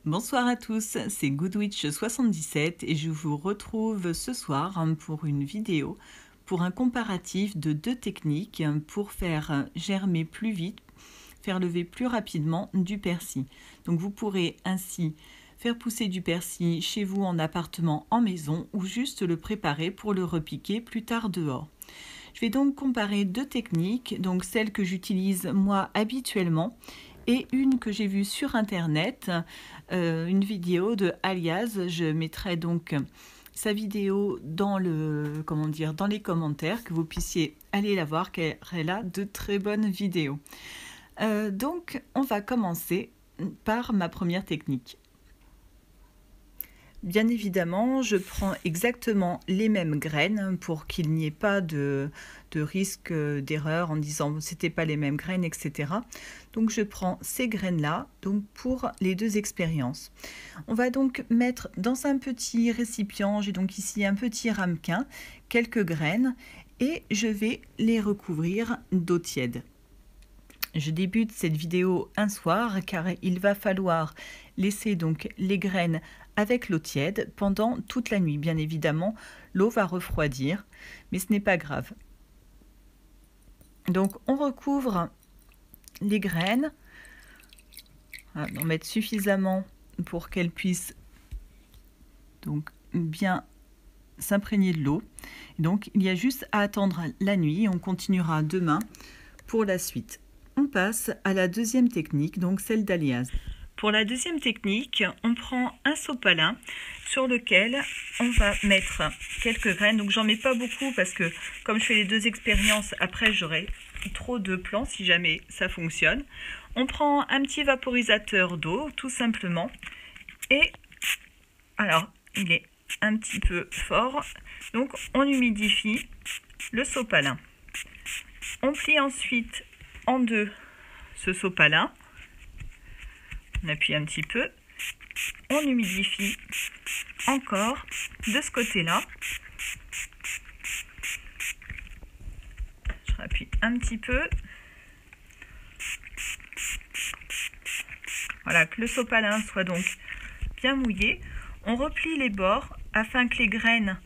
Bonsoir à tous, c'est Goodwitch77 et je vous retrouve ce soir pour une vidéo pour un comparatif de deux techniques pour faire germer plus vite, faire lever plus rapidement du persil. Donc vous pourrez ainsi faire pousser du persil chez vous en appartement, en maison ou juste le préparer pour le repiquer plus tard dehors. Je vais donc comparer deux techniques, donc celle que j'utilise moi habituellement et une que j'ai vue sur internet, une vidéo de Alias. Je mettrai donc sa vidéo dans dans les commentaires, que vous puissiez aller la voir, car elle a de très bonnes vidéos. Donc on va commencer par ma première technique. Bien évidemment, je prends exactement les mêmes graines pour qu'il n'y ait pas de risque d'erreur en disant c'était pas les mêmes graines, etc. Donc je prends ces graines-là pour les deux expériences. On va donc mettre dans un petit récipient, j'ai donc ici un petit ramequin, quelques graines et je vais les recouvrir d'eau tiède. Je débute cette vidéo un soir car il va falloir laisser donc les graines avec l'eau tiède pendant toute la nuit. Bien évidemment, l'eau va refroidir, mais ce n'est pas grave. Donc on recouvre les graines, on va en mettre suffisamment pour qu'elles puissent donc bien s'imprégner de l'eau. Donc il y a juste à attendre la nuit et on continuera demain pour la suite. On passe à la deuxième technique, donc celle d'Alias. Pour la deuxième technique, on prend un sopalin sur lequel on va mettre quelques graines. Donc j'en mets pas beaucoup parce que comme je fais les deux expériences, après j'aurai trop de plants si jamais ça fonctionne. On prend un petit vaporisateur d'eau tout simplement. Et alors il est un petit peu fort. Donc on humidifie le sopalin. On plie ensuite en deux ce sopalin, on appuie un petit peu, on humidifie encore de ce côté-là, je rappuie un petit peu, voilà, que le sopalin soit donc bien mouillé. On replie les bords afin que les graines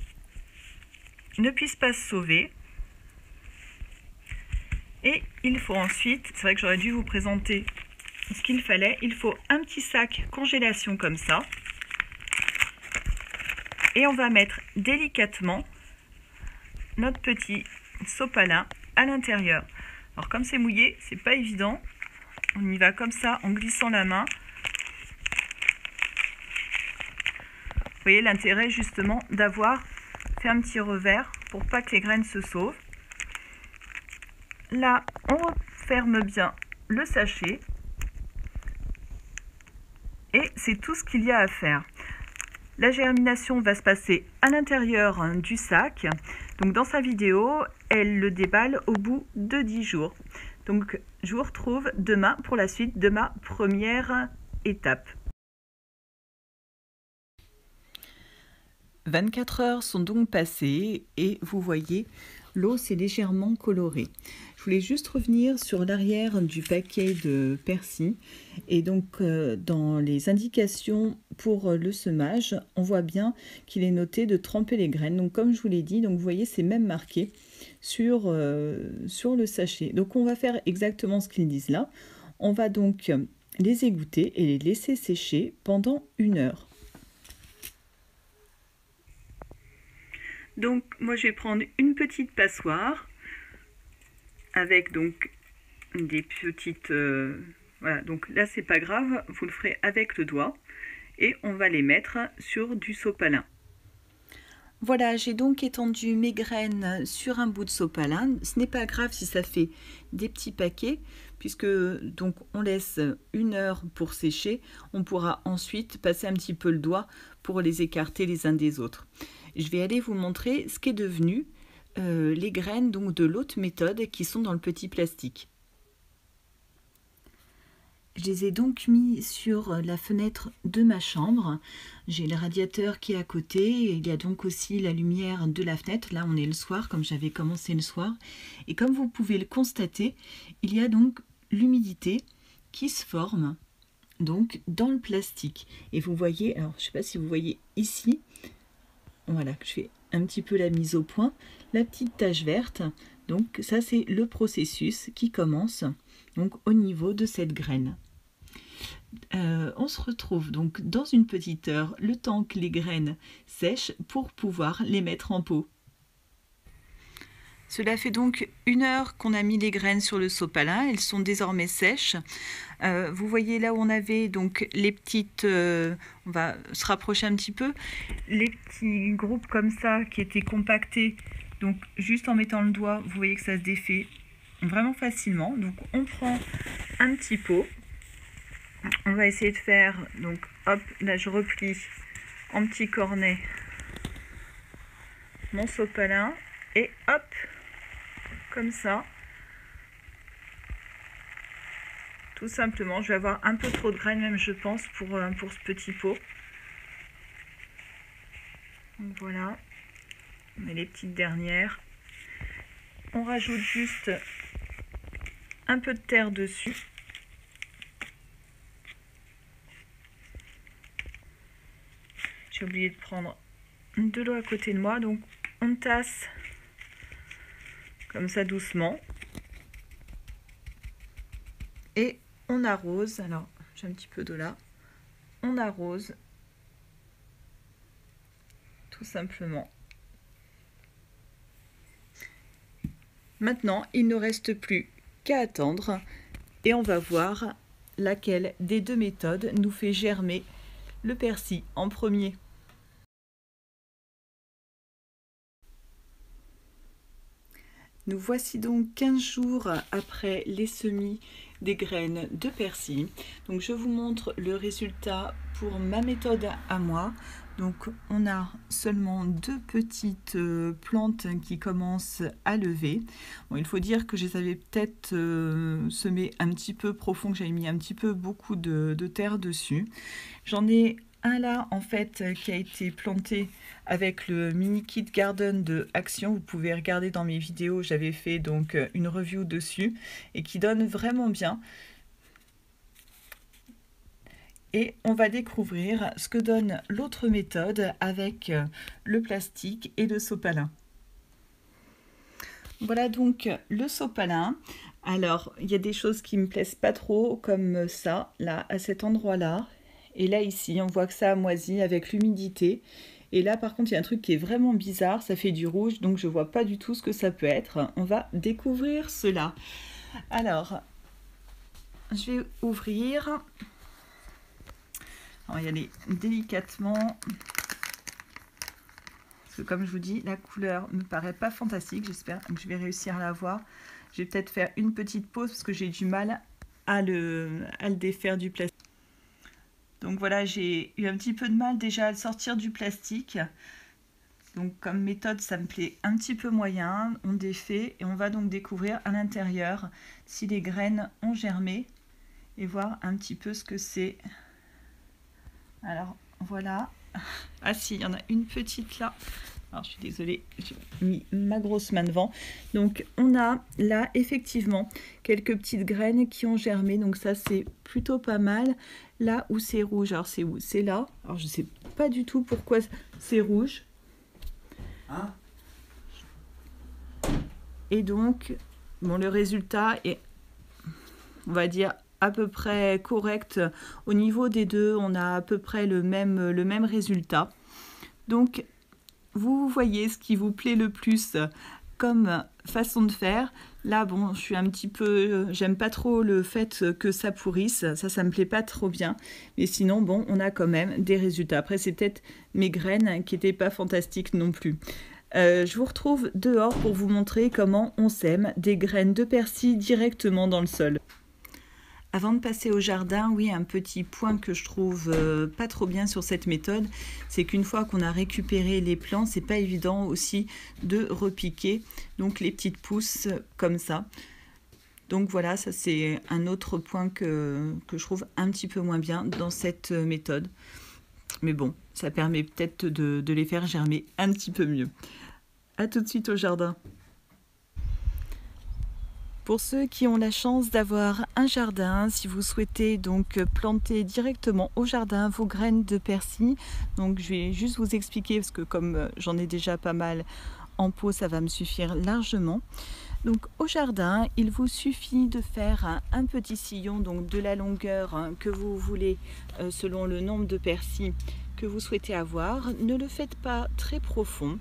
ne puissent pas se sauver. Et il faut ensuite, c'est vrai que j'aurais dû vous présenter ce qu'il fallait, il faut un petit sac congélation comme ça. Et on va mettre délicatement notre petit sopalin à l'intérieur. Alors comme c'est mouillé, c'est pas évident. On y va comme ça en glissant la main. Vous voyez l'intérêt justement d'avoir fait un petit revers pour pas que les graines se sauvent. Là, on referme bien le sachet et c'est tout ce qu'il y a à faire. La germination va se passer à l'intérieur du sac. Donc dans sa vidéo, elle le déballe au bout de 10 jours. Donc je vous retrouve demain pour la suite de ma première étape. 24 heures sont donc passées et vous voyez, l'eau s'est légèrement colorée. Je voulais juste revenir sur l'arrière du paquet de persil. Et donc, dans les indications pour le semage, on voit bien qu'il est noté de tremper les graines. Donc, comme je vous l'ai dit, donc vous voyez, c'est même marqué sur le sachet. Donc, on va faire exactement ce qu'ils disent là. On va donc les égoutter et les laisser sécher pendant 1 heure. Donc moi je vais prendre une petite passoire avec donc des petites... voilà, donc là c'est pas grave, vous le ferez avec le doigt et on va les mettre sur du sopalin. Voilà, j'ai donc étendu mes graines sur un bout de sopalin. Ce n'est pas grave si ça fait des petits paquets, puisque donc on laisse 1 heure pour sécher. On pourra ensuite passer un petit peu le doigt pour les écarter les uns des autres. Je vais aller vous montrer ce qu'est devenu les graines donc de l'autre méthode qui sont dans le petit plastique. Je les ai donc mis sur la fenêtre de ma chambre. J'ai le radiateur qui est à côté. Et il y a donc aussi la lumière de la fenêtre. Là, on est le soir, comme j'avais commencé le soir. Et comme vous pouvez le constater, il y a donc l'humidité qui se forme donc dans le plastique. Et vous voyez, alors je ne sais pas si vous voyez ici, voilà, je fais un petit peu la mise au point, la petite tache verte. Donc ça c'est le processus qui commence donc au niveau de cette graine. On se retrouve donc dans une petite heure, le temps que les graines sèchent pour pouvoir les mettre en pot. Cela fait donc 1 heure qu'on a mis les graines sur le sopalin, elles sont désormais sèches. Vous voyez là où on avait donc les petites, on va se rapprocher un petit peu, les petits groupes comme ça qui étaient compactés, donc juste en mettant le doigt, vous voyez que ça se défait vraiment facilement. Donc on prend un petit pot, on va essayer de faire, donc hop, là je replie en petit cornet mon sopalin et hop, comme ça, tout simplement. Je vais avoir un peu trop de graines même, je pense, pour ce petit pot. Donc voilà, on met les petites dernières. On rajoute juste un peu de terre dessus. J'ai oublié de prendre de l'eau à côté de moi, donc on tasse comme ça doucement. Et on arrose, alors j'ai un petit peu d'eau là, on arrose tout simplement. Maintenant, il ne reste plus qu'à attendre et on va voir laquelle des deux méthodes nous fait germer le persil en premier. Nous voici donc 15 jours après les semis des graines de persil. Donc je vous montre le résultat pour ma méthode à moi. Donc on a seulement 2 petites plantes qui commencent à lever. Bon, il faut dire que je les avais peut-être semées un petit peu profond, que j'avais mis un petit peu beaucoup de terre dessus. J'en ai un là en fait qui a été planté avec le mini kit garden de Action. Vous pouvez regarder dans mes vidéos, j'avais fait donc une review dessus et qui donne vraiment bien. Et on va découvrir ce que donne l'autre méthode avec le plastique et le sopalin. Voilà donc le sopalin. Alors il y a des choses qui me plaisent pas trop comme ça, là à cet endroit là. Et là ici on voit que ça a moisi avec l'humidité. Et là par contre il y a un truc qui est vraiment bizarre, ça fait du rouge, donc je vois pas du tout ce que ça peut être. On va découvrir cela. Alors je vais ouvrir. On va y aller délicatement. Parce que comme je vous dis, la couleur me paraît pas fantastique. J'espère que je vais réussir à la voir. Je vais peut-être faire une petite pause parce que j'ai du mal à le défaire du plastique. Donc voilà, j'ai eu un petit peu de mal déjà à le sortir du plastique. Donc comme méthode, ça me plaît un petit peu moyen. On défait et on va donc découvrir à l'intérieur si les graines ont germé et voir un petit peu ce que c'est. Alors voilà. Ah si, il y en a une petite là. Alors je suis désolée, j'ai mis ma grosse main devant. Donc on a là effectivement quelques petites graines qui ont germé. Donc ça c'est plutôt pas mal. Là où c'est rouge, alors c'est où? C'est là. Alors je sais pas du tout pourquoi c'est rouge. Hein? Et donc, bon, le résultat est, on va dire, à peu près correct. Au niveau des deux, on a à peu près le même résultat. Donc, vous voyez ce qui vous plaît le plus comme façon de faire. Là, bon, je suis un petit peu... J'aime pas trop le fait que ça pourrisse. Ça me plaît pas trop bien. Mais sinon, bon, on a quand même des résultats. Après, c'est peut-être mes graines qui n'étaient pas fantastiques non plus. Je vous retrouve dehors pour vous montrer comment on sème des graines de persil directement dans le sol. Avant de passer au jardin, oui, un petit point que je trouve pas trop bien sur cette méthode, c'est qu'une fois qu'on a récupéré les plants, c'est pas évident aussi de repiquer donc les petites pousses comme ça. Donc voilà, ça c'est un autre point que je trouve un petit peu moins bien dans cette méthode. Mais bon, ça permet peut-être de les faire germer un petit peu mieux. A tout de suite au jardin. Pour ceux qui ont la chance d'avoir un jardin, si vous souhaitez donc planter directement au jardin vos graines de persil, donc je vais juste vous expliquer parce que comme j'en ai déjà pas mal en pot, ça va me suffire largement. Donc au jardin, il vous suffit de faire un petit sillon, donc de la longueur que vous voulez selon le nombre de persils que vous souhaitez avoir. Ne le faites pas très profond.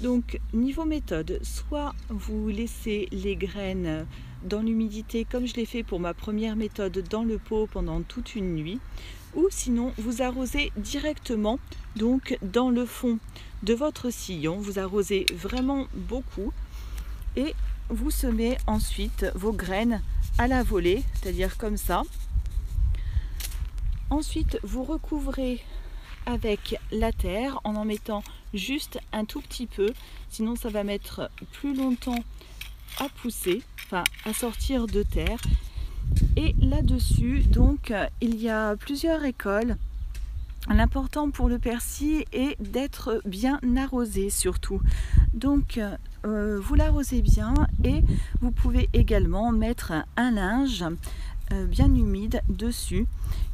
Donc niveau méthode, soit vous laissez les graines dans l'humidité comme je l'ai fait pour ma première méthode dans le pot pendant toute une nuit, ou sinon vous arrosez directement donc dans le fond de votre sillon, vous arrosez vraiment beaucoup et vous semez ensuite vos graines à la volée, c'est-à-dire comme ça. Ensuite vous recouvrez avec la terre en mettant juste un tout petit peu, sinon ça va mettre plus longtemps à pousser, enfin à sortir de terre. Et là-dessus donc il y a plusieurs récoltes. L'important pour le persil est d'être bien arrosé surtout. Donc vous l'arrosez bien et vous pouvez également mettre un linge bien humide dessus.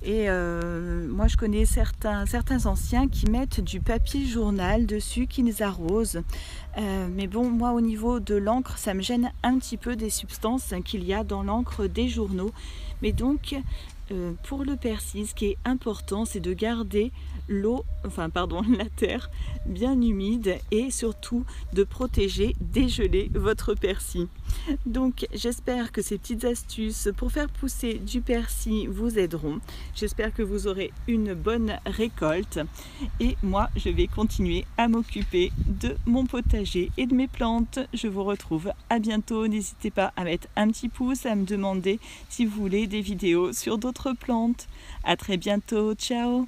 Et moi je connais certains anciens qui mettent du papier journal dessus, qui les arrosent. Mais bon, moi au niveau de l'encre, ça me gêne un petit peu des substances qu'il y a dans l'encre des journaux. Mais donc pour le persil, ce qui est important, c'est de garder la terre bien humide et surtout de protéger, dégeler votre persil. Donc j'espère que ces petites astuces pour faire pousser du persil vous aideront. J'espère que vous aurez une bonne récolte et moi je vais continuer à m'occuper de mon potager et de mes plantes. Je vous retrouve à bientôt. N'hésitez pas à mettre un petit pouce, à me demander si vous voulez des vidéos sur d'autres plantes. À très bientôt, ciao!